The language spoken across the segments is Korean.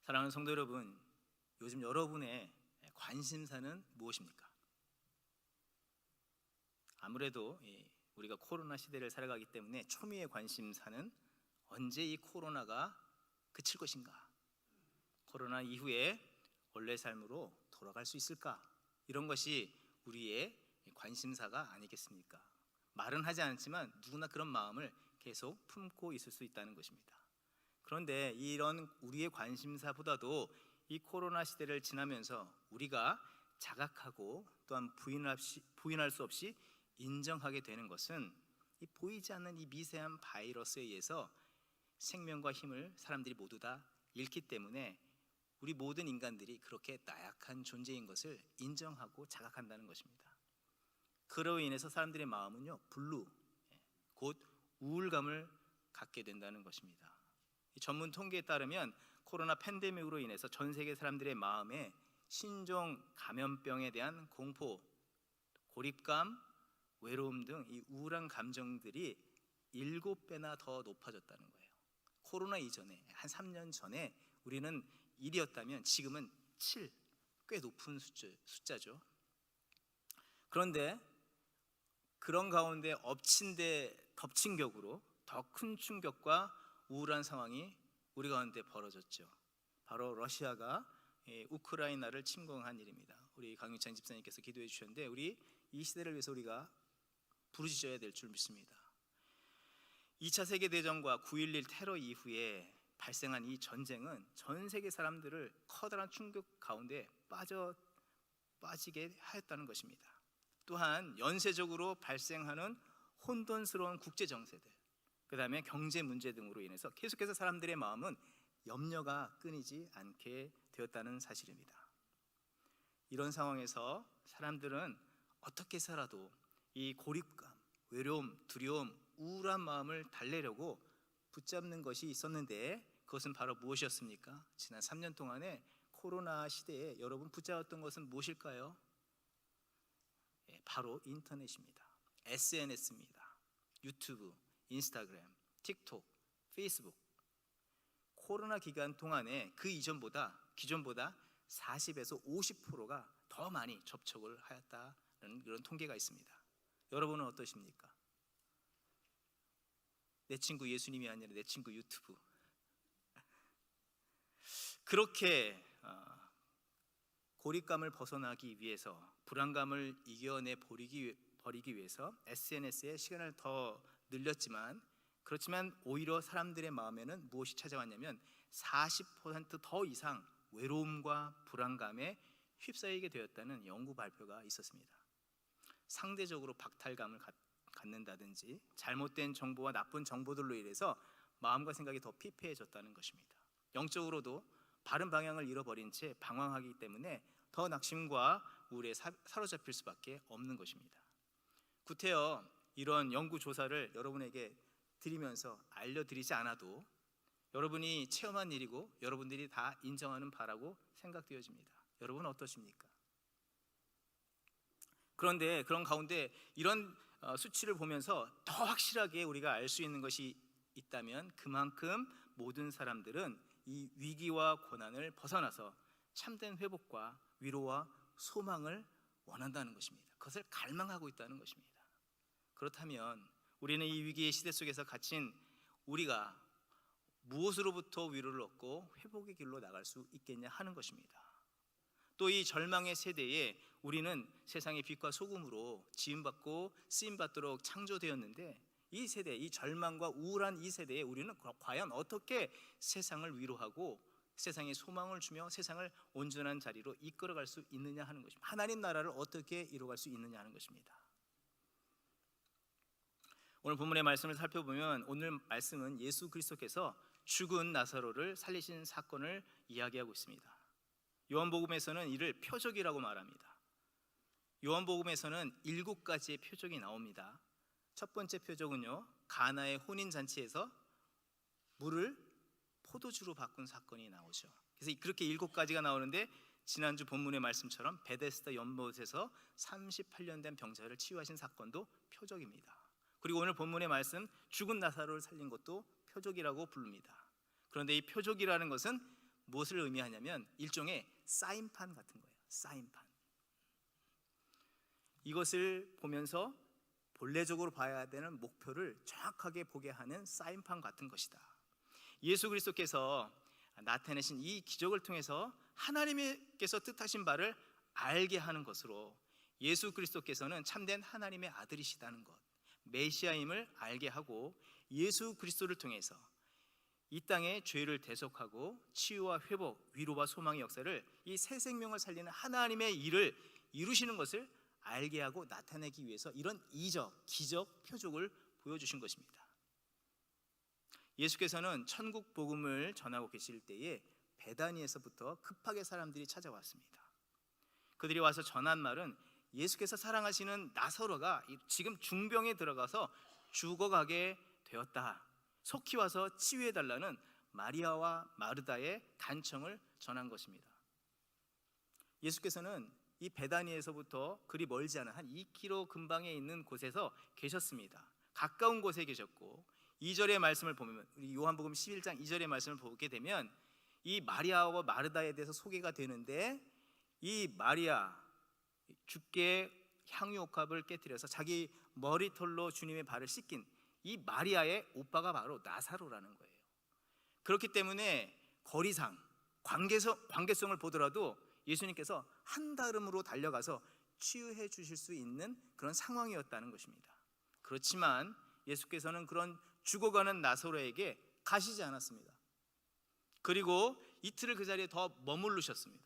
사랑하는 성도 여러분, 요즘 여러분의 관심사는 무엇입니까? 아무래도 우리가 코로나 시대를 살아가기 때문에 초미의 관심사는 언제 이 코로나가 그칠 것인가? 코로나 이후에 원래 삶으로 돌아갈 수 있을까? 이런 것이 우리의 관심사가 아니겠습니까? 말은 하지 않지만 누구나 그런 마음을 계속 품고 있을 수 있다는 것입니다. 그런데 이런 우리의 관심사보다도 이 코로나 시대를 지나면서 우리가 자각하고 또한 부인할 수 없이 인정하게 되는 것은 이 보이지 않는 이 미세한 바이러스에 의해서 생명과 힘을 사람들이 모두 다 잃기 때문에 우리 모든 인간들이 그렇게 나약한 존재인 것을 인정하고 자각한다는 것입니다. 그로 인해서 사람들의 마음은요, 곧 우울감을 갖게 된다는 것입니다. 전문 통계에 따르면 코로나 팬데믹으로 인해서 전 세계 사람들의 마음에 신종 감염병에 대한 공포, 고립감, 외로움 등 이 우울한 감정들이 7배나 더 높아졌다는 거예요. 코로나 이전에 한 3년 전에 우리는 1이었다면 지금은 7, 꽤 높은 숫자죠. 그런데 그런 가운데 엎친 데 덮친 격으로 더 큰 충격과 우울한 상황이 우리 가운데 벌어졌죠. 바로 러시아가 우크라이나를 침공한 일입니다. 우리 강유찬 집사님께서 기도해 주셨는데 우리 이 시대를 위해서 우리가 부르짖어야 될 줄 믿습니다. 2차 세계대전과 9.11 테러 이후에 발생한 이 전쟁은 전 세계 사람들을 커다란 충격 가운데 빠지게 하였다는 것입니다. 또한 연쇄적으로 발생하는 혼돈스러운 국제 정세들, 그 다음에 경제 문제 등으로 인해서 계속해서 사람들의 마음은 염려가 끊이지 않게 되었다는 사실입니다. 이런 상황에서 사람들은 어떻게 살아도 이 고립감, 외로움, 두려움, 우울한 마음을 달래려고 붙잡는 것이 있었는데 그것은 바로 무엇이었습니까? 지난 3년 동안에 코로나 시대에 여러분 붙잡았던 것은 무엇일까요? 바로 인터넷입니다. SNS입니다. 유튜브, 인스타그램, 틱톡, 페이스북. 코로나 기간 동안에 그 기존보다 40에서 50%가 더 많이 접촉을 하였다는 그런 통계가 있습니다. 여러분은 어떠십니까? 내 친구 예수님이 아니라 내 친구 유튜브. 그렇게 고립감을 벗어나기 위해서, 불안감을 이겨내 버리기 위해서 SNS에 시간을 더 늘렸지만, 그렇지만 오히려 사람들의 마음에는 무엇이 찾아왔냐면 40% 더 이상 외로움과 불안감에 휩싸이게 되었다는 연구 발표가 있었습니다. 상대적으로 박탈감을 갖는다든지 잘못된 정보와 나쁜 정보들로 인해서 마음과 생각이 더 피폐해졌다는 것입니다. 영적으로도 바른 방향을 잃어버린 채 방황하기 때문에 더 낙심과 우울에 사로잡힐 수밖에 없는 것입니다. 구태여 이런 연구 조사를 여러분에게 드리면서 알려드리지 않아도 여러분이 체험한 일이고 여러분들이 다 인정하는 바라고 생각되어집니다. 여러분은 어떠십니까? 그런데 그런 가운데 이런 수치를 보면서 더 확실하게 우리가 알 수 있는 것이 있다면 그만큼 모든 사람들은 이 위기와 고난을 벗어나서 참된 회복과 위로와 소망을 원한다는 것입니다. 그것을 갈망하고 있다는 것입니다. 그렇다면 우리는 이 위기의 시대 속에서 갇힌 우리가 무엇으로부터 위로를 얻고 회복의 길로 나갈 수 있겠냐 하는 것입니다. 또 이 절망의 세대에 우리는 세상의 빛과 소금으로 지음받고 쓰임받도록 창조되었는데 이 세대, 이 절망과 우울한 이 세대에 우리는 과연 어떻게 세상을 위로하고 세상에 소망을 주며 세상을 온전한 자리로 이끌어갈 수 있느냐 하는 것입니다. 하나님 나라를 어떻게 이루어갈 수 있느냐 하는 것입니다. 오늘 본문의 말씀을 살펴보면 오늘 말씀은 예수 그리스도께서 죽은 나사로를 살리신 사건을 이야기하고 있습니다. 요한복음에서는 이를 표적이라고 말합니다. 요한복음에서는 7가지의 표적이 나옵니다. 첫 번째 표적은요, 가나의 혼인잔치에서 물을 포도주로 바꾼 사건이 나오죠. 그래서 그렇게 7가지가 나오는데 지난주 본문의 말씀처럼 베데스다 연못에서 38년 된 병자를 치유하신 사건도 표적입니다. 그리고 오늘 본문의 말씀 죽은 나사로를 살린 것도 표적이라고 부릅니다. 그런데 이 표적이라는 것은 무엇을 의미하냐면 일종의 사인판 같은 거예요. 사인판. 이것을 보면서 본래적으로 봐야 되는 목표를 정확하게 보게 하는 사인판 같은 것이다. 예수 그리스도께서 나타내신 이 기적을 통해서 하나님께서 뜻하신 바를 알게 하는 것으로 예수 그리스도께서는 참된 하나님의 아들이시다는 것, 메시아임을 알게 하고 예수 그리스도를 통해서 이 땅에 죄를 대속하고 치유와 회복, 위로와 소망의 역사를, 이 새 생명을 살리는 하나님의 일을 이루시는 것을 알게 하고 나타내기 위해서 이런 이적, 기적, 표적을 보여주신 것입니다. 예수께서는 천국 복음을 전하고 계실 때에 베다니에서부터 급하게 사람들이 찾아왔습니다. 그들이 와서 전한 말은 예수께서 사랑하시는 나사로가 지금 중병에 들어가서 죽어가게 되었다. 속히 와서 치유해달라는 마리아와 마르다의 간청을 전한 것입니다. 예수께서는 이 베다니에서부터 그리 멀지 않은 한 2km 근방에 있는 곳에서 계셨습니다. 가까운 곳에 계셨고 2절의 말씀을 보면, 우리 요한복음 11장 2절의 말씀을 보게 되면 이 마리아와 마르다에 대해서 소개가 되는데, 이 마리아 주께 향유옥합을 깨뜨려서 자기 머리털로 주님의 발을 씻긴 이 마리아의 오빠가 바로 나사로라는 거예요. 그렇기 때문에 거리상 관계성을 보더라도 예수님께서 한 달음으로 달려가서 치유해 주실 수 있는 그런 상황이었다는 것입니다. 그렇지만 예수께서는 그런 죽어가는 나사로에게 가시지 않았습니다. 그리고 이틀을 그 자리에 더 머무르셨습니다.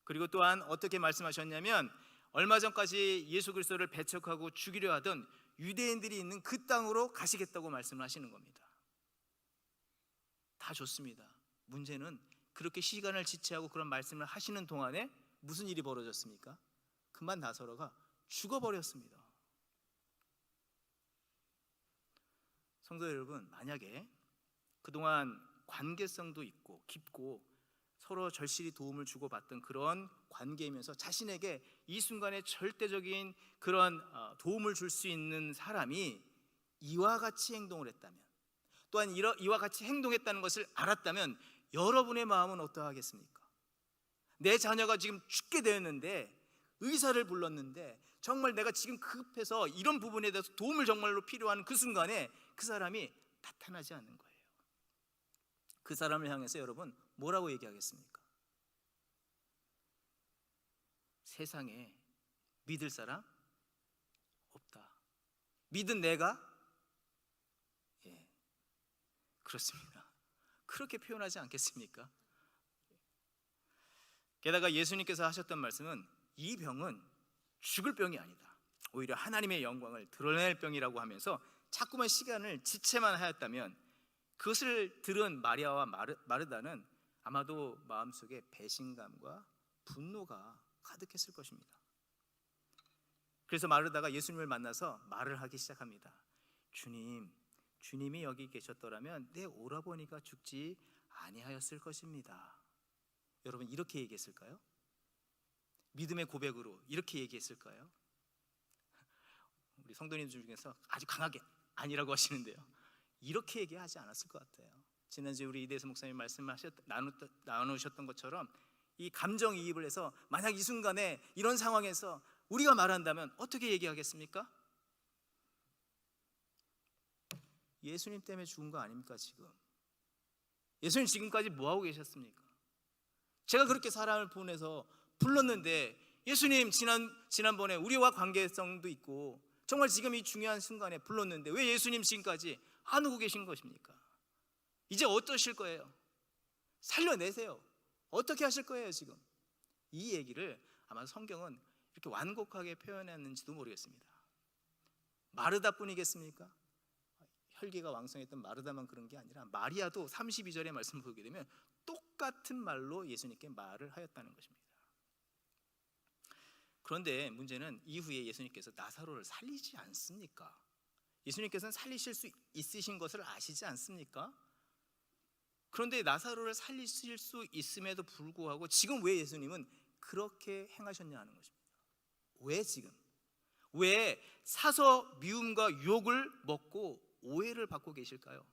그리고 또한 어떻게 말씀하셨냐면, 얼마 전까지 예수 그리스도를 배척하고 죽이려 하던 유대인들이 있는 그 땅으로 가시겠다고 말씀을 하시는 겁니다. 다 좋습니다. 문제는 그렇게 시간을 지체하고 그런 말씀을 하시는 동안에 무슨 일이 벌어졌습니까? 그만 나사로가 죽어버렸습니다. 성도 여러분, 만약에 그동안 관계성도 있고 깊고 서로 절실히 도움을 주고받던 그런 관계이면서 자신에게 이 순간에 절대적인 그런 도움을 줄 수 있는 사람이 이와 같이 행동을 했다면, 또한 이와 같이 행동했다는 것을 알았다면 여러분의 마음은 어떠하겠습니까? 내 자녀가 지금 죽게 되었는데, 의사를 불렀는데 정말 내가 지금 급해서 이런 부분에 대해서 도움을 정말로 필요한 그 순간에 그 사람이 나타나지 않는 거예요. 그 사람을 향해서 여러분 뭐라고 얘기하겠습니까? 세상에 믿을 사람 없다. 믿은 내가? 예, 그렇습니다. 그렇게 표현하지 않겠습니까? 게다가 예수님께서 하셨던 말씀은 이 병은 죽을 병이 아니다, 오히려 하나님의 영광을 드러낼 병이라고 하면서 자꾸만 시간을 지체만 하였다면, 그것을 들은 마리아와 마르다는 아마도 마음속에 배신감과 분노가 가득했을 것입니다. 그래서 마르다가 예수님을 만나서 말을 하기 시작합니다. 주님이 여기 계셨더라면 내 오라버니가 죽지 아니하였을 것입니다. 여러분, 이렇게 얘기했을까요? 믿음의 고백으로 이렇게 얘기했을까요? 우리 성도님들 중에서 아주 강하게 아니라고 하시는데요, 이렇게 얘기하지 않았을 것 같아요. 지난주에 우리 이대수 목사님 나누셨던 것처럼 이 감정이입을 해서 만약 이 순간에 이런 상황에서 우리가 말한다면 어떻게 얘기하겠습니까? 예수님 때문에 죽은 거 아닙니까? 지금 예수님 지금까지 뭐하고 계셨습니까? 제가 그렇게 사람을 보내서 불렀는데, 예수님 지난번에 우리와 관계성도 있고 정말 지금 이 중요한 순간에 불렀는데 왜 예수님 지금까지 안 오고 계신 것입니까? 이제 어떠실 거예요? 살려내세요. 어떻게 하실 거예요 지금? 이 얘기를 아마 성경은 이렇게 완곡하게 표현했는지도 모르겠습니다. 마르다뿐이겠습니까? 혈기가 왕성했던 마르다만 그런 게 아니라 마리아도 32절의 말씀을 보게 되면 똑같은 말로 예수님께 말을 하였다는 것입니다. 그런데 문제는 이후에 예수님께서 나사로를 살리지 않습니까? 예수님께서는 살리실 수 있으신 것을 아시지 않습니까? 그런데 나사로를 살리실 수 있음에도 불구하고 지금 왜 예수님은 그렇게 행하셨냐 하는 것입니다. 왜 지금? 왜 사서 미움과 유혹을 먹고 오해를 받고 계실까요?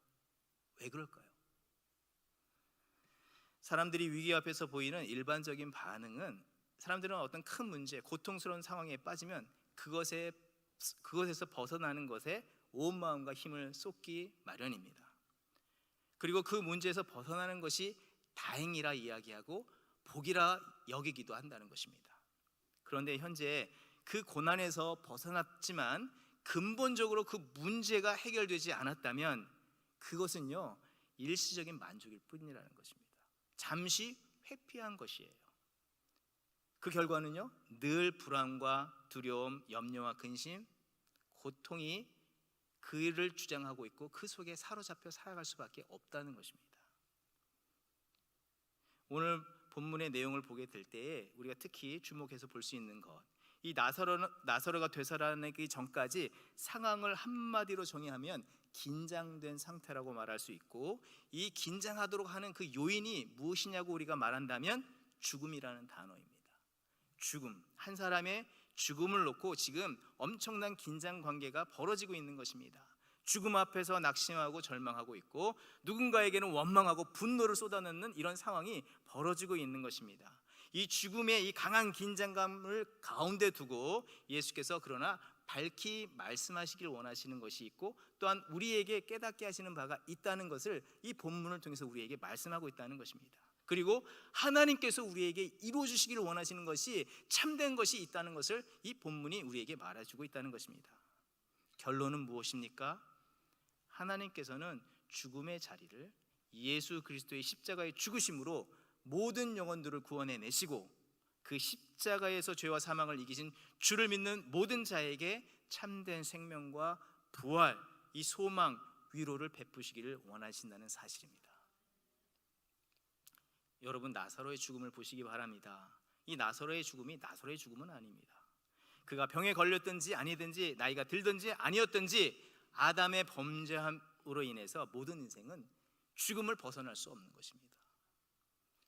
왜 그럴까요? 사람들이 위기 앞에서 보이는 일반적인 반응은, 사람들은 어떤 큰 문제, 고통스러운 상황에 빠지면 그것에서 벗어나는 것에 온 마음과 힘을 쏟기 마련입니다. 그리고 그 문제에서 벗어나는 것이 다행이라 이야기하고 복이라 여기기도 한다는 것입니다. 그런데 현재 그 고난에서 벗어났지만 근본적으로 그 문제가 해결되지 않았다면 그것은요, 일시적인 만족일 뿐이라는 것입니다. 잠시 회피한 것이에요. 그 결과는요, 늘 불안과 두려움, 염려와 근심, 고통이 그를 주장하고 있고 그 속에 사로잡혀 살아갈 수밖에 없다는 것입니다. 오늘 본문의 내용을 보게 될 때에 우리가 특히 주목해서 볼 수 있는 것, 이 나사로가 되살아나기 전까지 상황을 한마디로 정의하면 긴장된 상태라고 말할 수 있고, 이 긴장하도록 하는 그 요인이 무엇이냐고 우리가 말한다면 죽음이라는 단어입니다. 죽음, 한 사람의 죽음을 놓고 지금 엄청난 긴장 관계가 벌어지고 있는 것입니다. 죽음 앞에서 낙심하고 절망하고 있고 누군가에게는 원망하고 분노를 쏟아내는 이런 상황이 벌어지고 있는 것입니다. 이 죽음의 이 강한 긴장감을 가운데 두고 예수께서 그러나 밝히 말씀하시길 원하시는 것이 있고, 또한 우리에게 깨닫게 하시는 바가 있다는 것을 이 본문을 통해서 우리에게 말씀하고 있다는 것입니다. 그리고 하나님께서 우리에게 이루어주시기를 원하시는 것이 참된 것이 있다는 것을 이 본문이 우리에게 말해주고 있다는 것입니다. 결론은 무엇입니까? 하나님께서는 죽음의 자리를 예수 그리스도의 십자가의 죽으심으로 모든 영혼들을 구원해내시고 그 십자가에서 죄와 사망을 이기신 주를 믿는 모든 자에게 참된 생명과 부활, 이 소망, 위로를 베푸시기를 원하신다는 사실입니다. 여러분, 나사로의 죽음을 보시기 바랍니다. 이 나사로의 죽음이 나사로의 죽음은 아닙니다. 그가 병에 걸렸든지 아니든지 나이가 들든지 아니었든지 아담의 범죄함으로 인해서 모든 인생은 죽음을 벗어날 수 없는 것입니다.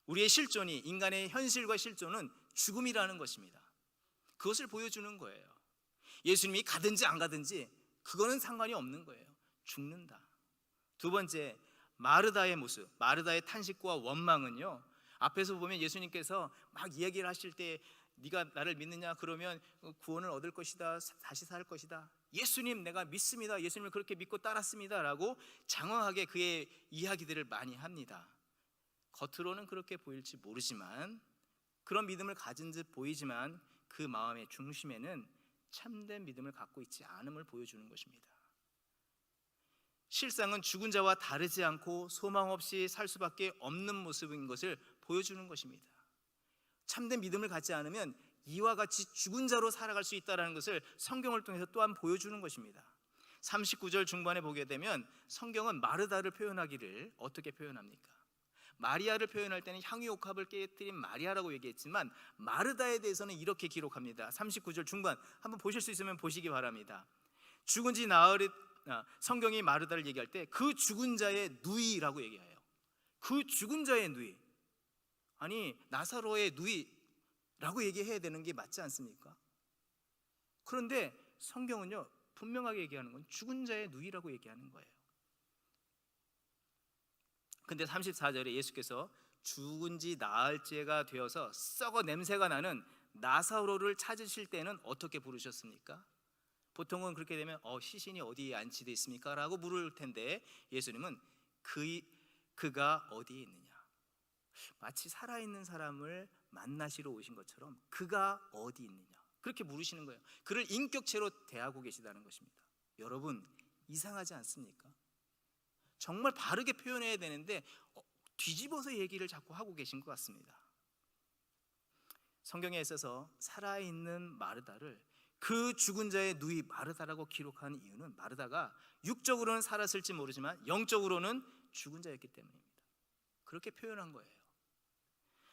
우리의 실존이, 인간의 현실과 실존은 죽음이라는 것입니다. 그것을 보여주는 거예요. 예수님이 가든지 안 가든지 그거는 상관이 없는 거예요. 죽는다. 두 번째, 마르다의 모습, 마르다의 탄식과 원망은요, 앞에서 보면 예수님께서 막 이야기를 하실 때 네가 나를 믿느냐 그러면 구원을 얻을 것이다, 다시 살 것이다. 예수님 내가 믿습니다, 예수님을 그렇게 믿고 따랐습니다 라고 장황하게 그의 이야기들을 많이 합니다. 겉으로는 그렇게 보일지 모르지만, 그런 믿음을 가진 듯 보이지만 그 마음의 중심에는 참된 믿음을 갖고 있지 않음을 보여주는 것입니다. 실상은 죽은 자와 다르지 않고 소망 없이 살 수밖에 없는 모습인 것을 보여주는 것입니다. 참된 믿음을 갖지 않으면 이와 같이 죽은 자로 살아갈 수 있다는 것을 성경을 통해서 또한 보여주는 것입니다. 39절 중반에 보게 되면 성경은 마르다를 표현하기를 어떻게 표현합니까? 마리아를 표현할 때는 향유옥합을 깨뜨린 마리아라고 얘기했지만 마르다에 대해서는 이렇게 기록합니다. 39절 중반 한번 보실 수 있으면 보시기 바랍니다. 죽은 지 나흘이, 성경이 마르다를 얘기할 때 그 죽은 자의 누이라고 얘기해요. 그 죽은 자의 누이, 아니 나사로의 누이라고 얘기해야 되는 게 맞지 않습니까? 그런데 성경은요 분명하게 얘기하는 건 죽은 자의 누이라고 얘기하는 거예요. 근데 34절에 예수께서 죽은 지 나흘째가 되어서 썩어 냄새가 나는 나사로를 찾으실 때는 어떻게 부르셨습니까? 보통은 그렇게 되면 시신이 어디에 안치되어 있습니까? 라고 물을 텐데 예수님은 그가 어디에 있느냐, 마치 살아있는 사람을 만나시러 오신 것처럼 그가 어디 있느냐 그렇게 물으시는 거예요. 그를 인격체로 대하고 계시다는 것입니다. 여러분, 이상하지 않습니까? 정말 바르게 표현해야 되는데 뒤집어서 얘기를 자꾸 하고 계신 것 같습니다. 성경에 있어서 살아있는 마르다를 그 죽은 자의 누이 마르다라고 기록한 이유는 마르다가 육적으로는 살았을지 모르지만 영적으로는 죽은 자였기 때문입니다. 그렇게 표현한 거예요.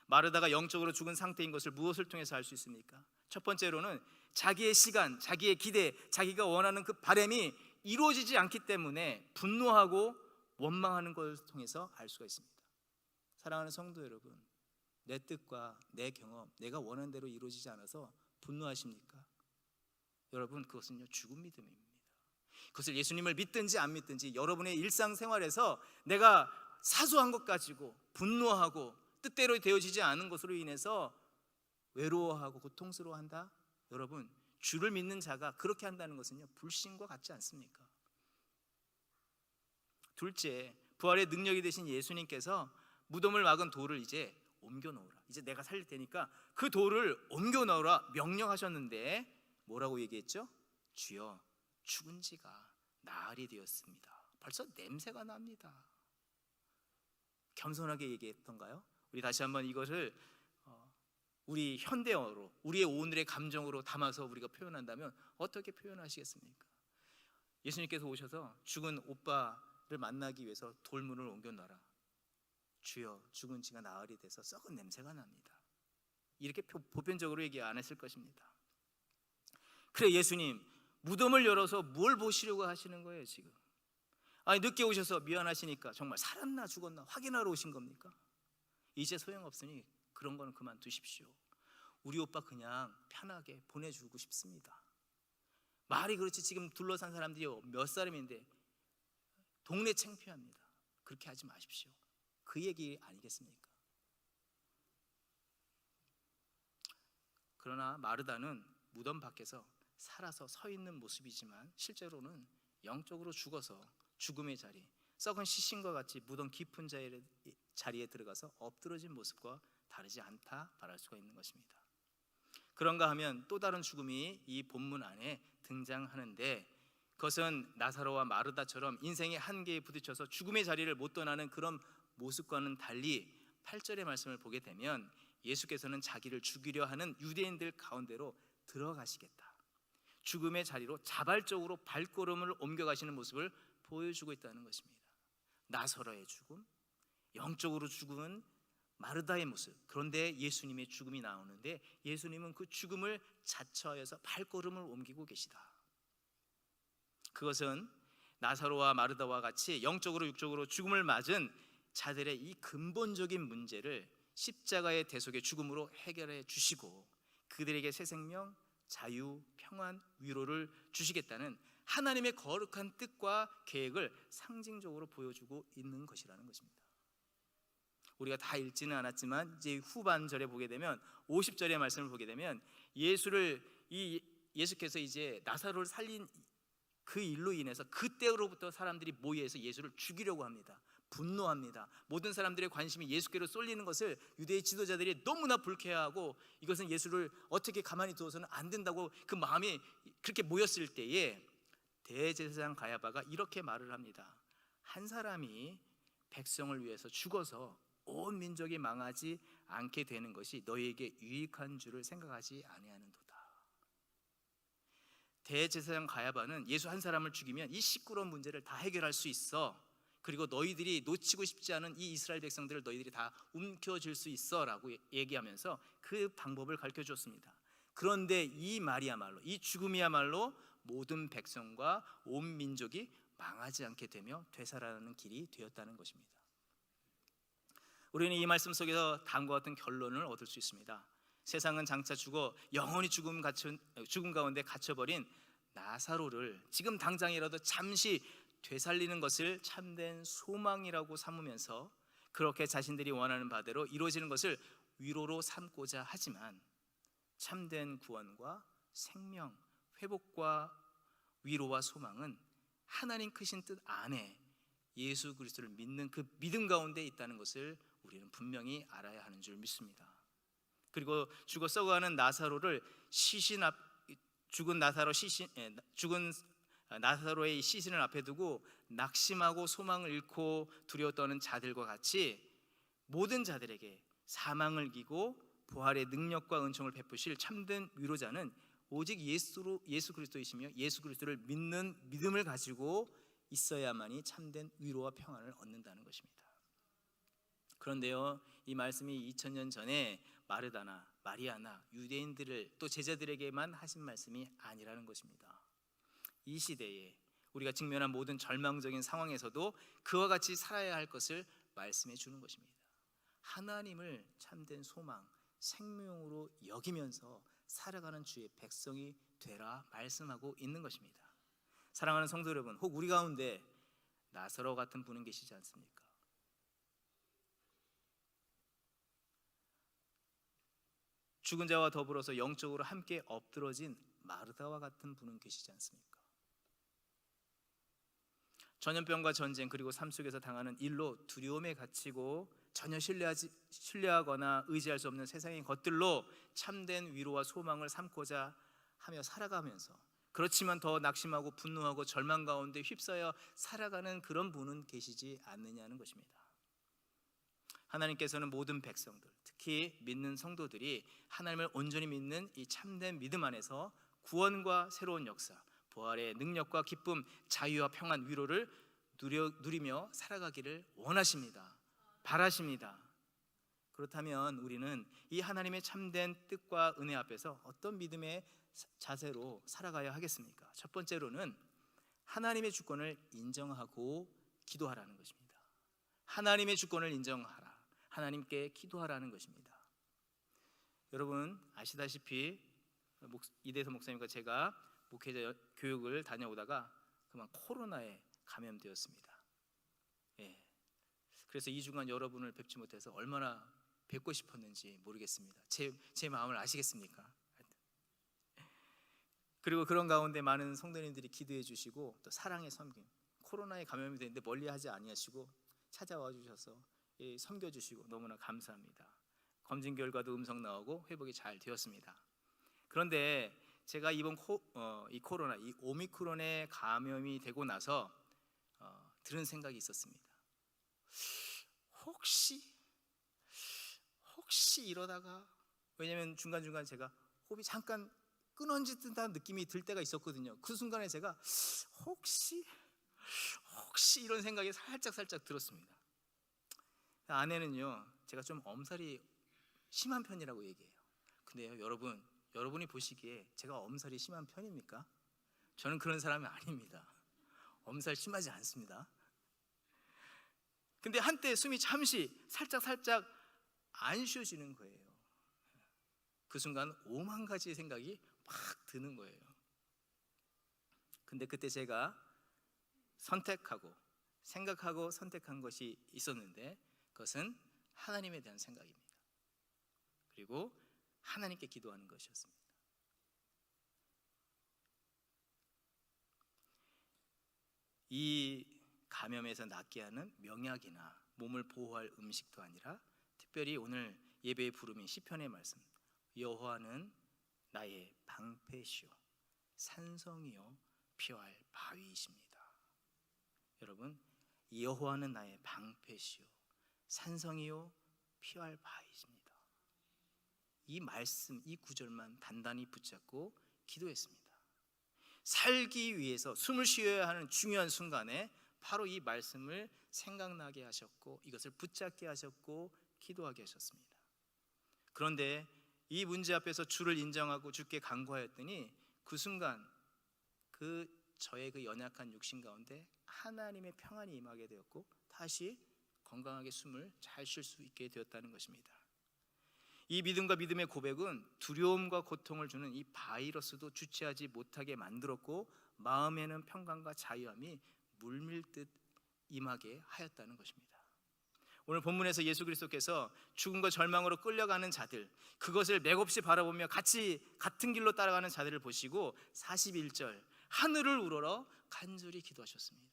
마르다가 영적으로 죽은 상태인 것을 무엇을 통해서 알 수 있습니까? 첫 번째로는 자기의 시간, 자기의 기대, 자기가 원하는 그 바람이 이루어지지 않기 때문에 분노하고 원망하는 것을 통해서 알 수가 있습니다. 사랑하는 성도 여러분, 내 뜻과 내 경험, 내가 원하는 대로 이루어지지 않아서 분노하십니까? 여러분, 그것은요 죽은 믿음입니다. 그것을 예수님을 믿든지 안 믿든지 여러분의 일상생활에서 내가 사소한 것 가지고 분노하고 뜻대로 되어지지 않은 것으로 인해서 외로워하고 고통스러워한다? 여러분, 주를 믿는 자가 그렇게 한다는 것은요, 불신과 같지 않습니까? 둘째, 부활의 능력이 되신 예수님께서 무덤을 막은 돌을 이제 옮겨 놓으라, 이제 내가 살릴 테니까 그 돌을 옮겨 놓으라 명령하셨는데 뭐라고 얘기했죠? 주여, 죽은 지가 나흘이 되었습니다. 벌써 냄새가 납니다. 겸손하게 얘기했던가요? 우리 다시 한번 이것을 우리 현대어로, 우리의 오늘의 감정으로 담아서 우리가 표현한다면 어떻게 표현하시겠습니까? 예수님께서 오셔서 죽은 오빠를 만나기 위해서 돌문을 옮겨 놔라. 주여, 죽은 지가 나흘이 돼서 썩은 냄새가 납니다. 이렇게 보편적으로 얘기 안 했을 것입니다. 그래, 예수님 무덤을 열어서 뭘 보시려고 하시는 거예요 지금? 아니, 늦게 오셔서 미안하시니까 정말 살았나 죽었나 확인하러 오신 겁니까? 이제 소용없으니 그런 거는 그만두십시오. 우리 오빠 그냥 편하게 보내주고 싶습니다. 말이 그렇지, 지금 둘러싼 사람들이 몇 사람인데 동네 창피합니다. 그렇게 하지 마십시오. 그 얘기 아니겠습니까? 그러나 마르다는 무덤 밖에서 살아서 서 있는 모습이지만 실제로는 영적으로 죽어서 죽음의 자리, 썩은 시신과 같이 무덤 깊은 자리에 들어가서 엎드러진 모습과 다르지 않다 말할 수가 있는 것입니다. 그런가 하면 또 다른 죽음이 이 본문 안에 등장하는데, 그것은 나사로와 마르다처럼 인생의 한계에 부딪혀서 죽음의 자리를 못 떠나는 그런 모습과는 달리 8절의 말씀을 보게 되면 예수께서는 자기를 죽이려 하는 유대인들 가운데로 들어가시겠다, 죽음의 자리로 자발적으로 발걸음을 옮겨가시는 모습을 보여주고 있다는 것입니다. 나사로의 죽음, 영적으로 죽은 마르다의 모습, 그런데 예수님의 죽음이 나오는데 예수님은 그 죽음을 자처하여서 발걸음을 옮기고 계시다. 그것은 나사로와 마르다와 같이 영적으로 육적으로 죽음을 맞은 자들의 이 근본적인 문제를 십자가의 대속의 죽음으로 해결해 주시고 그들에게 새 생명, 자유, 평안, 위로를 주시겠다는 하나님의 거룩한 뜻과 계획을 상징적으로 보여주고 있는 것이라는 것입니다. 우리가 다 읽지는 않았지만 이제 후반절에 보게 되면 50절의 말씀을 보게 되면 예수께서 이제 나사로를 살린 그 일로 인해서 그때로부터 사람들이 모여서 예수를 죽이려고 합니다. 분노합니다. 모든 사람들의 관심이 예수께로 쏠리는 것을 유대의 지도자들이 너무나 불쾌해하고 이것은 예수를 어떻게 가만히 두어서는 안 된다고 그 마음이 그렇게 모였을 때에 대제사장 가야바가 이렇게 말을 합니다. 한 사람이 백성을 위해서 죽어서 온 민족이 망하지 않게 되는 것이 너희에게 유익한 줄을 생각하지 아니하는도다. 대제사장 가야바는 예수 한 사람을 죽이면 이 시끄러운 문제를 다 해결할 수 있어, 그리고 너희들이 놓치고 싶지 않은 이 이스라엘 백성들을 너희들이 다 움켜쥘 수 있어 라고 얘기하면서 그 방법을 가르쳐 줬습니다. 그런데 이 말이야말로, 이 죽음이야말로 모든 백성과 온 민족이 망하지 않게 되며 되살아나는 길이 되었다는 것입니다. 우리는 이 말씀 속에서 다음과 같은 결론을 얻을 수 있습니다. 세상은 장차 죽어 영원히 죽음 가운데 갇혀버린 나사로를 지금 당장이라도 잠시 되살리는 것을 참된 소망이라고 삼으면서 그렇게 자신들이 원하는 바대로 이루어지는 것을 위로로 삼고자 하지만 참된 구원과 생명, 회복과 위로와 소망은 하나님 크신 뜻 안에 예수 그리스도를 믿는 그 믿음 가운데 있다는 것을 우리는 분명히 알아야 하는 줄 믿습니다. 그리고 죽어 썩어가는 나사로를 죽은 나사로의 시신을 앞에 두고 낙심하고 소망을 잃고 두려워 떠는 자들과 같이 모든 자들에게 사망을 이기고 부활의 능력과 은총을 베푸실 참된 위로자는 오직 예수 그리스도이시며 예수 그리스도를 믿는 믿음을 가지고 있어야만이 참된 위로와 평안을 얻는다는 것입니다. 그런데요, 이 말씀이 2000년 전에 마르다나 마리아나 유대인들을 또 제자들에게만 하신 말씀이 아니라는 것입니다. 이 시대에 우리가 직면한 모든 절망적인 상황에서도 그와 같이 살아야 할 것을 말씀해 주는 것입니다. 하나님을 참된 소망, 생명으로 여기면서 살아가는 주의 백성이 되라 말씀하고 있는 것입니다. 사랑하는 성도 여러분, 혹 우리 가운데 나사로 같은 분은 계시지 않습니까? 죽은 자와 더불어서 영적으로 함께 엎드러진 마르다와 같은 분은 계시지 않습니까? 전염병과 전쟁 그리고 삶 속에서 당하는 일로 두려움에 갇히고 전혀 신뢰하거나 의지할 수 없는 세상의 것들로 참된 위로와 소망을 삼고자 하며 살아가면서, 그렇지만 더 낙심하고 분노하고 절망 가운데 휩싸여 살아가는 그런 분은 계시지 않느냐는 것입니다. 하나님께서는 모든 백성들, 특히 믿는 성도들이 하나님을 온전히 믿는 이 참된 믿음 안에서 구원과 새로운 역사, 부활의 능력과 기쁨, 자유와 평안, 위로를 누리며 살아가기를 원하십니다. 바라십니다. 그렇다면 우리는 이 하나님의 참된 뜻과 은혜 앞에서 어떤 믿음의 자세로 살아가야 하겠습니까? 첫 번째로는 하나님의 주권을 인정하고 기도하라는 것입니다. 하나님의 주권을 인정하라, 하나님께 기도하라는 것입니다. 여러분 아시다시피 이대서 목사님과 제가 목회자 교육을 다녀오다가 그만 코로나에 감염되었습니다. 그래서 2주간 여러분을 뵙지 못해서 얼마나 뵙고 싶었는지 모르겠습니다. 제 마음을 아시겠습니까? 그리고 그런 가운데 많은 성도님들이 기도해 주시고 또 사랑의 섬김, 코로나에 감염이 됐는데 멀리하지 아니하시고 찾아와 주셔서 섬겨 주시고 너무나 감사합니다. 검진 결과도 음성 나오고 회복이 잘 되었습니다. 그런데 제가 이번 이 코로나, 이 오미크론에 감염이 되고 나서 들은 생각이 있었습니다. 혹시 이러다가, 왜냐하면 중간중간 제가 호흡이 잠깐 끊어진다는 느낌이 들 때가 있었거든요. 그 순간에 제가 혹시 이런 생각이 살짝 들었습니다. 아내는요, 제가 좀 엄살이 심한 편이라고 얘기해요. 근데요, 여러분이 보시기에 제가 엄살이 심한 편입니까? 저는 그런 사람이 아닙니다. 엄살 심하지 않습니다. 근데 한때 숨이 잠시 살짝 안 쉬어지는 거예요. 그 순간 5만 가지 생각이 막 드는 거예요. 근데 그때 제가 생각하고 선택한 것이 있었는데, 그것은 하나님에 대한 생각입니다. 그리고 하나님께 기도하는 것이었습니다. 이 감염에서 낫게 하는 명약이나 몸을 보호할 음식도 아니라 특별히 오늘 예배의 부름인 시편의 말씀, 여호와는 나의 방패시오 산성이요 피할 바위이십니다. 여러분, 여호와는 나의 방패시오 산성이요 피할 바위이십니다. 이 말씀, 이 구절만 단단히 붙잡고 기도했습니다. 살기 위해서 숨을 쉬어야 하는 중요한 순간에 바로 이 말씀을 생각나게 하셨고 이것을 붙잡게 하셨고 기도하게 하셨습니다. 그런데 이 문제 앞에서 주를 인정하고 주께 간구하였더니 그 순간 저의 그 연약한 육신 가운데 하나님의 평안이 임하게 되었고 다시 건강하게 숨을 잘 쉴 수 있게 되었다는 것입니다. 이 믿음과 믿음의 고백은 두려움과 고통을 주는 이 바이러스도 주체하지 못하게 만들었고 마음에는 평강과 자유함이 물밀듯 임하게 하였다는 것입니다. 오늘 본문에서 예수 그리스도께서 죽음과 절망으로 끌려가는 자들, 그것을 맥없이 바라보며 같은 길로 따라가는 자들을 보시고 41절 하늘을 우러러 간절히 기도하셨습니다.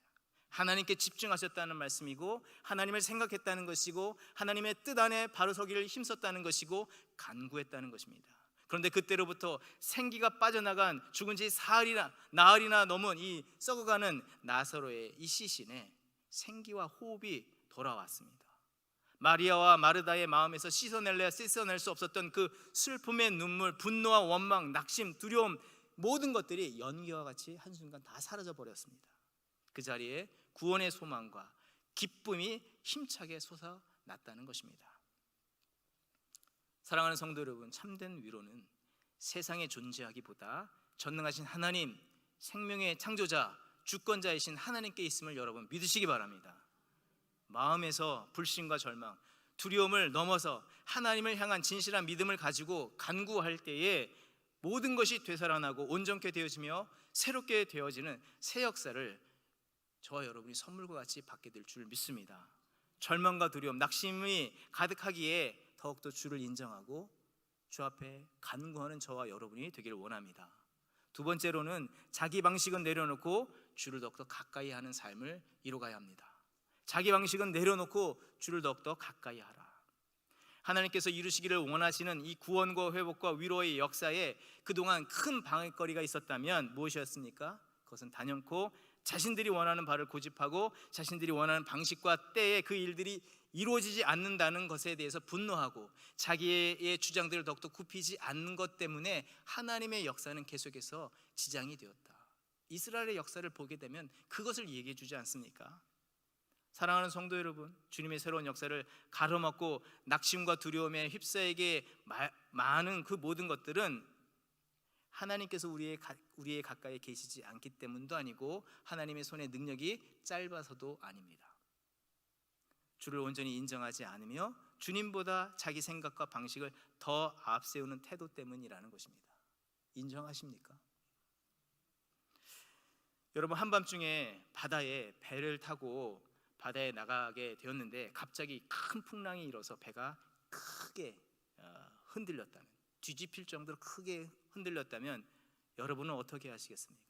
하나님께 집중하셨다는 말씀이고 하나님을 생각했다는 것이고 하나님의 뜻 안에 바로 서기를 힘썼다는 것이고 간구했다는 것입니다. 그런데 그때로부터 생기가 빠져나간 죽은 지 나흘이나 넘은 이 썩어가는 나사로의 이 시신에 생기와 호흡이 돌아왔습니다. 마리아와 마르다의 마음에서 씻어낼 수 없었던 그 슬픔의 눈물, 분노와 원망, 낙심, 두려움, 모든 것들이 연기와 같이 한순간 다 사라져 버렸습니다. 그 자리에 구원의 소망과 기쁨이 힘차게 솟아났다는 것입니다. 사랑하는 성도 여러분, 참된 위로는 세상에 존재하기보다 전능하신 하나님, 생명의 창조자, 주권자이신 하나님께 있음을 여러분 믿으시기 바랍니다. 마음에서 불신과 절망, 두려움을 넘어서 하나님을 향한 진실한 믿음을 가지고 간구할 때에 모든 것이 되살아나고 온전케 되어지며 새롭게 되어지는 새 역사를 저와 여러분이 선물과 같이 받게 될 줄 믿습니다. 절망과 두려움, 낙심이 가득하기에 더욱더 주를 인정하고 주 앞에 간구하는 저와 여러분이 되기를 원합니다. 두 번째로는 자기 방식은 내려놓고 주를 더욱더 가까이 하는 삶을 이뤄가야 합니다. 자기 방식은 내려놓고 주를 더욱더 가까이 하라. 하나님께서 이루시기를 원하시는 이 구원과 회복과 위로의 역사에 그동안 큰 방해거리가 있었다면 무엇이었습니까? 그것은 단연코 자신들이 원하는 바를 고집하고 자신들이 원하는 방식과 때에 그 일들이 이루어지지 않는다는 것에 대해서 분노하고 자기의 주장들을 더욱더 굽히지 않는 것 때문에 하나님의 역사는 계속해서 지장이 되었다. 이스라엘의 역사를 보게 되면 그것을 얘기해 주지 않습니까? 사랑하는 성도 여러분, 주님의 새로운 역사를 가로막고 낙심과 두려움에 휩싸이게 많은 그 모든 것들은 하나님께서 우리의 가까이 계시지 않기 때문도 아니고 하나님의 손의 능력이 짧아서도 아닙니다. 주를 온전히 인정하지 않으며 주님보다 자기 생각과 방식을 더 앞세우는 태도 때문이라는 것입니다. 인정하십니까? 여러분, 한밤중에 바다에 배를 타고 바다에 나가게 되었는데 갑자기 큰 풍랑이 일어서 배가 크게 흔들렸다면, 뒤집힐 정도로 크게 흔들렸다면 여러분은 어떻게 하시겠습니까?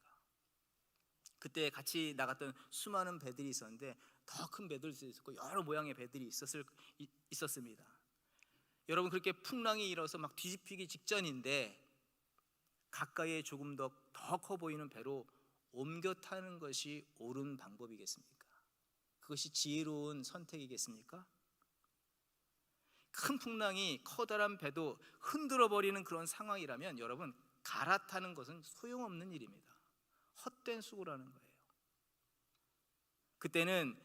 그때 같이 나갔던 수많은 배들이 있었는데 더 큰 배들도 있었고 여러 모양의 배들이 있었습니다. 여러분, 그렇게 풍랑이 일어서 막 뒤집히기 직전인데 가까이에 조금 더 커 보이는 배로 옮겨 타는 것이 옳은 방법이겠습니까? 그것이 지혜로운 선택이겠습니까? 큰 풍랑이 커다란 배도 흔들어 버리는 그런 상황이라면 여러분, 갈아타는 것은 소용없는 일입니다. 헛된 수고라는 거예요. 그때는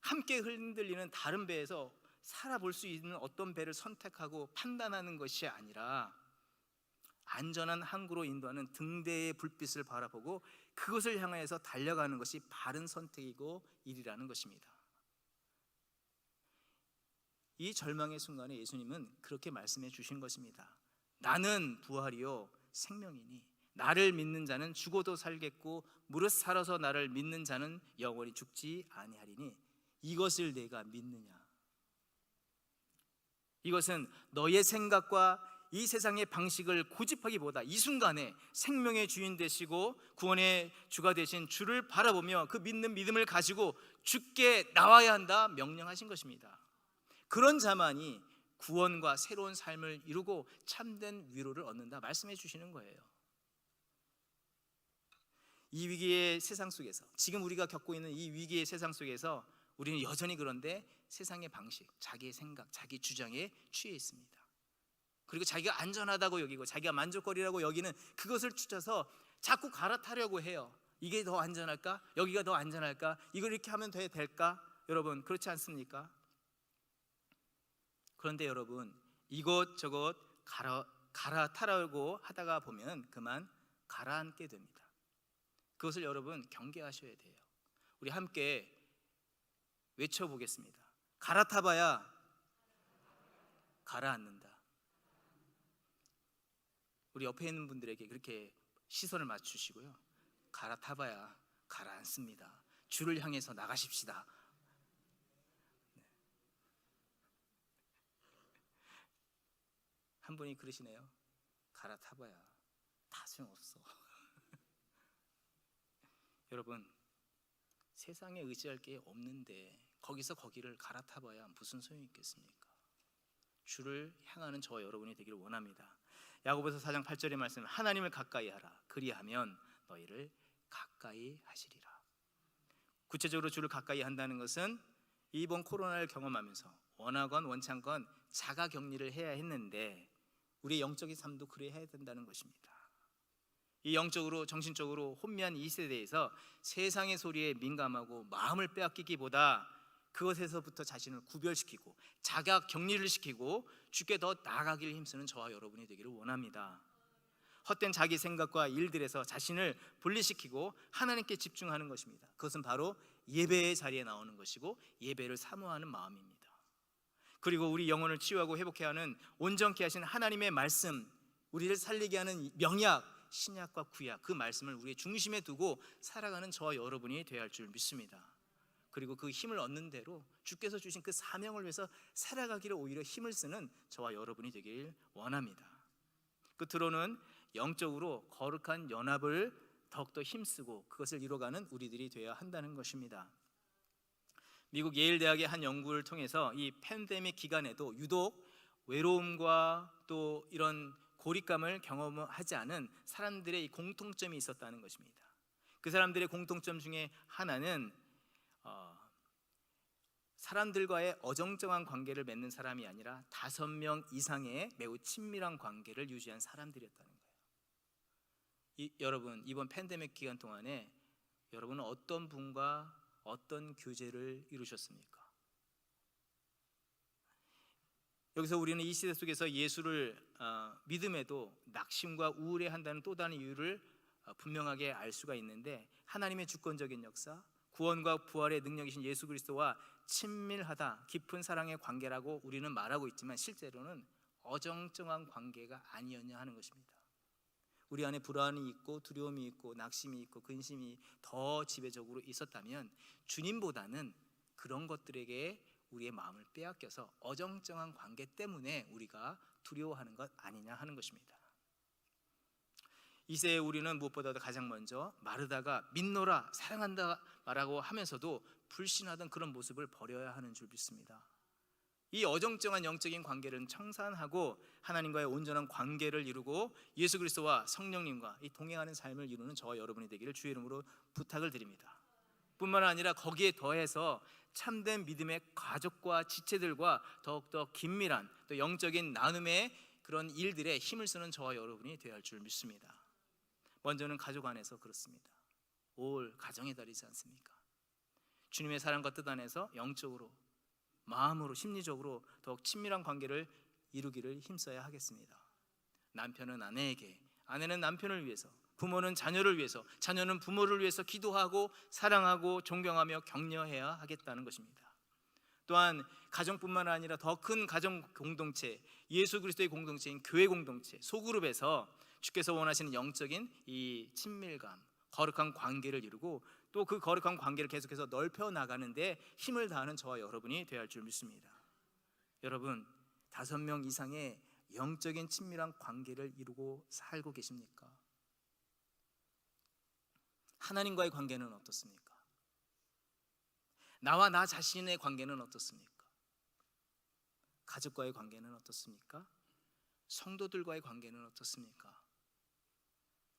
함께 흔들리는 다른 배에서 살아볼 수 있는 어떤 배를 선택하고 판단하는 것이 아니라 안전한 항구로 인도하는 등대의 불빛을 바라보고 그것을 향해서 달려가는 것이 바른 선택이고 일이라는 것입니다. 이 절망의 순간에 예수님은 그렇게 말씀해 주신 것입니다. 나는 부활이요 생명이니 나를 믿는 자는 죽어도 살겠고 무릇 살아서 나를 믿는 자는 영원히 죽지 아니하리니 이것을 내가 믿느냐? 이것은 너의 생각과 이 세상의 방식을 고집하기보다 이 순간에 생명의 주인 되시고 구원의 주가 되신 주를 바라보며 그 믿는 믿음을 가지고 주께 나와야 한다 명령하신 것입니다. 그런 자만이 구원과 새로운 삶을 이루고 참된 위로를 얻는다 말씀해 주시는 거예요. 이 위기의 세상 속에서, 지금 우리가 겪고 있는 이 위기의 세상 속에서 우리는 여전히 그런데 세상의 방식, 자기의 생각, 자기 주장에 취해 있습니다. 그리고 자기가 안전하다고 여기고 자기가 만족거리라고 여기는 그것을 쫓아서 자꾸 갈아타려고 해요. 이게 더 안전할까? 여기가 더 안전할까? 이걸 이렇게 하면 될까? 여러분, 그렇지 않습니까? 그런데 여러분, 이것저것 갈아타려고 하다가 보면 그만 가라앉게 됩니다. 그것을 여러분 경계하셔야 돼요. 우리 함께 외쳐보겠습니다. 갈아타봐야 가라앉는다. 우리 옆에 있는 분들에게 그렇게 시선을 맞추시고요, 갈아타봐야 가라앉습니다. 주를 향해서 나가십시다. 한 분이 그러시네요. 갈아타봐야 다 소용없어. 여러분, 세상에 의지할 게 없는데 거기서 거기를 갈아타봐야 무슨 소용이 있겠습니까? 주를 향하는 저와 여러분이 되기를 원합니다. 야고보서 4장 8절의 말씀, 하나님을 가까이 하라. 그리하면 너희를 가까이 하시리라. 구체적으로 주를 가까이 한다는 것은 이번 코로나를 경험하면서 원하건 원창건 자가 격리를 해야 했는데 우리의 영적인 삶도 그래야 해야 된다는 것입니다. 이 영적으로 정신적으로 혼미한 이 세대에서 세상의 소리에 민감하고 마음을 빼앗기기보다 그것에서부터 자신을 구별시키고 자가 격리를 시키고 주께 더 나아가기를 힘쓰는 저와 여러분이 되기를 원합니다. 헛된 자기 생각과 일들에서 자신을 분리시키고 하나님께 집중하는 것입니다. 그것은 바로 예배의 자리에 나오는 것이고 예배를 사모하는 마음입니다. 그리고 우리 영혼을 치유하고 회복해야 하는 온전케 하신 하나님의 말씀, 우리를 살리게 하는 명약, 신약과 구약, 그 말씀을 우리의 중심에 두고 살아가는 저와 여러분이 되어야 할 줄 믿습니다. 그리고 그 힘을 얻는 대로 주께서 주신 그 사명을 위해서 살아가기를 오히려 힘을 쓰는 저와 여러분이 되길 원합니다. 끝으로는 영적으로 거룩한 연합을 더욱더 힘쓰고 그것을 이뤄가는 우리들이 되어야 한다는 것입니다. 미국 예일 대학의 한 연구를 통해서 이 팬데믹 기간에도 유독 외로움과 또 이런 고립감을 경험하지 않은 사람들의 이 공통점이 있었다는 것입니다. 그 사람들의 공통점 중에 하나는 사람들과의 어정쩡한 관계를 맺는 사람이 아니라 5명 이상의 매우 친밀한 관계를 유지한 사람들이었다는 거예요. 여러분, 이번 팬데믹 기간 동안에 여러분은 어떤 분과 어떤 교제를 이루셨습니까? 여기서 우리는 이 시대 속에서 예수를 믿음에도 낙심과 우울해한다는 또 다른 이유를 분명하게 알 수가 있는데, 하나님의 주권적인 역사, 구원과 부활의 능력이신 예수 그리스도와 친밀하다, 깊은 사랑의 관계라고 우리는 말하고 있지만 실제로는 어정쩡한 관계가 아니었냐 하는 것입니다. 우리 안에 불안이 있고 두려움이 있고 낙심이 있고 근심이 더 지배적으로 있었다면 주님보다는 그런 것들에게 우리의 마음을 빼앗겨서 어정쩡한 관계 때문에 우리가 두려워하는 것 아니냐 하는 것입니다. 이 시대에 우리는 무엇보다도 가장 먼저 마르다가 믿노라 사랑한다 말하고 하면서도 불신하던 그런 모습을 버려야 하는 줄 믿습니다. 이 어정쩡한 영적인 관계를 청산하고 하나님과의 온전한 관계를 이루고 예수 그리스도와 성령님과 이 동행하는 삶을 이루는 저와 여러분이 되기를 주의 이름으로 부탁을 드립니다. 뿐만 아니라 거기에 더해서 참된 믿음의 가족과 지체들과 더욱더 긴밀한 또 영적인 나눔의 그런 일들에 힘을 쓰는 저와 여러분이 되어야 할 줄 믿습니다. 먼저는 가족 안에서 그렇습니다. 올 가정의 달이지 않습니까? 주님의 사랑과 뜻 안에서 영적으로, 마음으로, 심리적으로 더욱 친밀한 관계를 이루기를 힘써야 하겠습니다. 남편은 아내에게, 아내는 남편을 위해서, 부모는 자녀를 위해서, 자녀는 부모를 위해서 기도하고 사랑하고 존경하며 격려해야 하겠다는 것입니다. 또한 가정뿐만 아니라 더 큰 가정 공동체, 예수 그리스도의 공동체인 교회 공동체, 소그룹에서 주께서 원하시는 영적인 이 친밀감, 거룩한 관계를 이루고 또 그 거룩한 관계를 계속해서 넓혀 나가는데 힘을 다하는 저와 여러분이 되어야 할 줄 믿습니다. 여러분, 5명 이상의 영적인 친밀한 관계를 이루고 살고 계십니까? 하나님과의 관계는 어떻습니까? 나와 나 자신의 관계는 어떻습니까? 가족과의 관계는 어떻습니까? 성도들과의 관계는 어떻습니까?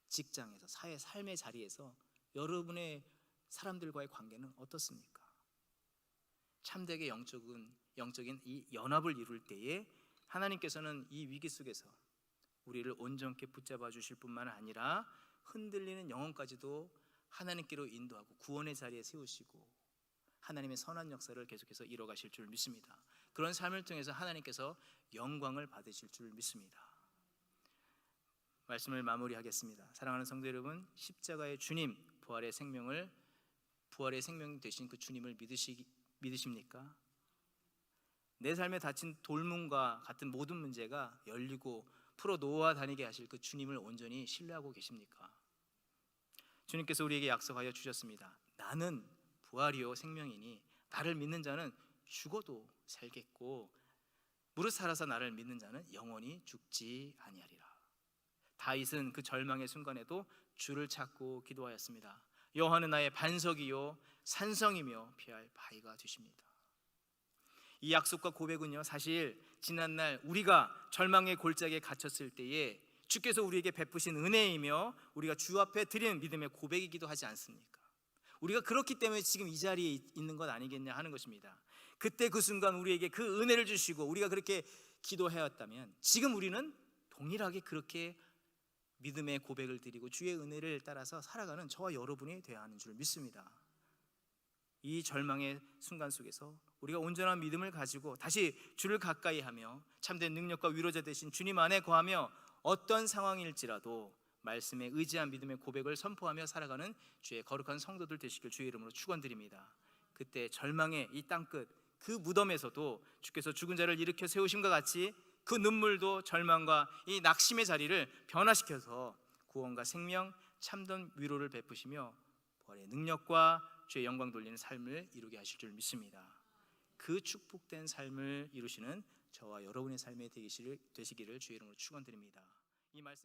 직장에서, 사회, 삶의 자리에서 여러분의 사람들과의 관계는 어떻습니까? 참되게 영적인 이 연합을 이룰 때에 하나님께서는 이 위기 속에서 우리를 온전케 붙잡아 주실 뿐만 아니라 흔들리는 영혼까지도 하나님께로 인도하고 구원의 자리에 세우시고 하나님의 선한 역사를 계속해서 이뤄가실 줄 믿습니다. 그런 삶을 통해서 하나님께서 영광을 받으실 줄 믿습니다. 말씀을 마무리하겠습니다. 사랑하는 성도 여러분, 십자가의 주님, 부활의 생명 되신 그 주님을 믿으십니까? 내 삶에 닫힌 돌문과 같은 모든 문제가 열리고 풀어 놓아 다니게 하실 그 주님을 온전히 신뢰하고 계십니까? 주님께서 우리에게 약속하여 주셨습니다. 나는 부활이요 생명이니 나를 믿는 자는 죽어도 살겠고 무릇 살아서 나를 믿는 자는 영원히 죽지 아니하리라. 다윗은 그 절망의 순간에도 주를 찾고 기도하였습니다. 여호와는 나의 반석이요 산성이며 피할 바위가 되십니다. 이 약속과 고백은요, 사실 지난날 우리가 절망의 골짜기에 갇혔을 때에 주께서 우리에게 베푸신 은혜이며 우리가 주 앞에 드리는 믿음의 고백이기도 하지 않습니까? 우리가 그렇기 때문에 지금 이 자리에 있는 것 아니겠냐 하는 것입니다. 그때 그 순간 우리에게 그 은혜를 주시고 우리가 그렇게 기도해왔다면 지금 우리는 동일하게 그렇게 믿음의 고백을 드리고 주의 은혜를 따라서 살아가는 저와 여러분이 되어야 하는 줄 믿습니다. 이 절망의 순간 속에서 우리가 온전한 믿음을 가지고 다시 주를 가까이 하며 참된 능력과 위로자 되신 주님 안에 거하며 어떤 상황일지라도 말씀에 의지한 믿음의 고백을 선포하며 살아가는 주의 거룩한 성도들 되시길 주의 이름으로 축원드립니다. 그때 절망의 이 땅끝 그 무덤에서도 주께서 죽은 자를 일으켜 세우심과 같이 그 눈물도 절망과 이 낙심의 자리를 변화시켜서 구원과 생명, 참된 위로를 베푸시며 부활의 능력과 주의 영광 돌리는 삶을 이루게 하실 줄 믿습니다. 그 축복된 삶을 이루시는 저와 여러분의 삶이 되시기를 주의 이름으로 축원드립니다. 이 말씀